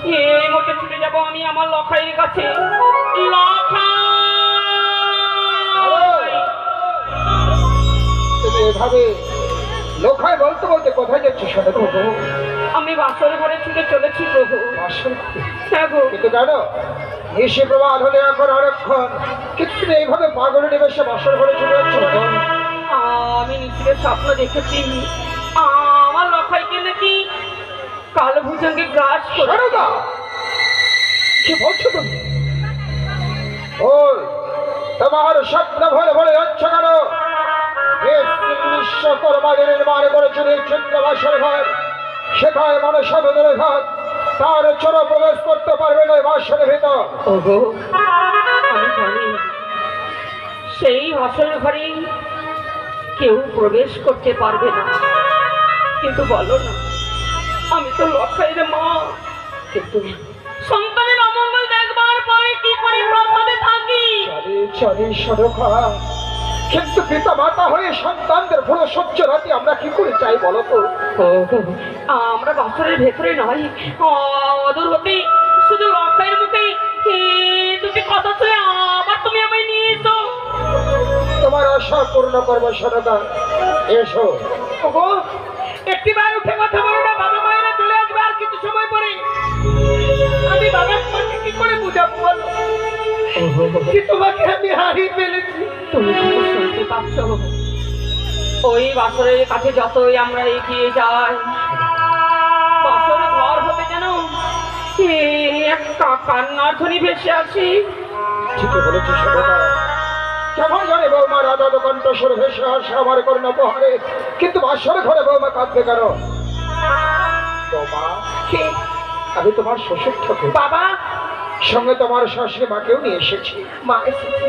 এই মুহূর্তে ছুটে যাব আমি আমার লখাইয়ের কাছে। লখাই, তুমি এভাবে লোখাই বলতে বলতে কোথায় যাচ্ছি শোনো প্রভু? আমি বাসর ঘরে ছুটে চলেছি প্রভু। বাসর ঘরে? হ্যাঁ গো। কিন্তু কেন নিশি প্রবাদ হলে এখন অনেকক্ষণ, কিন্তু তুমি এইভাবে পাগল নিবেশে বাসর ঘরে চলে যাচ্ছ কেন? আমি নিজের স্বপ্ন দেখেছি আমার লখাইকে নাকি কালো ভুজঙ্গে গ্রাস করে। সারদা, কি বলছো তুমি? ওই তোমার স্বপ্ন ভরে ভরে যাচ্ছ কেন? বিশ্বকর্মাকে নির্মাণ করেছিল এই চিত্র বাসর ঘর, সেখানে মানুষ সাধনের ঘর, তার চর প্রবেশ করতে পারবে না বাসর ভিতর। ওগো, আমি জানি সেই বাসর ঘরে কেউ প্রবেশ করতে পারবে না, কিন্তু বলো না, আমি তো লখাইয়ের মা, কিন্তু সন্তানের অমঙ্গল দেখবার পরে কি করে প্রসাদে থাকি? চলে সরখা, কিন্তু পিতা মাতা হয়ে সন্তানদের ভুল সহ্য রাতে আমরা কি করে চাই বলো তো? আমরা বাসরের ভেতরে নয়, অদূর হতে শুধু লখাইয়ের মুখে দুটি কথা শুনে আবার তুমি আমায় নিয়ে এসো। তোমার আশা পূর্ণ করবো সরদা, এসো। ওগো, একটিবার উঠে কথা বলো না, বাবা মায়েরা চলে আসবে আর কিছু সময় পরে। আমি বাবার মাকে কি করে বুঝাবো বলো যে তোমাকে আমি হারিয়ে ফেলেছি? তুমি কি শুনতে পাচ্ছ? ওই বাসরের কাছে যতই আমরা এগিয়ে যাই, বাসরের ঘর হতে যেন একটা কান্নার ধ্বনি ভেসে আসি। ঠিকই বলেছি সরদা, কেমন জানি বৌমা রাধা কণ্ঠ সুর ভেসে আসে আমার করুণ উপহারে, কিন্তু বাসর ঘরে বৌমা কাঁদবে কেন? বৌমা, কে? আমি তোমার শ্বশুর ঠাকুর, বাবা, সঙ্গে তোমার শাশুড়ি মাকেও নিয়ে এসেছি। মা এসেছে।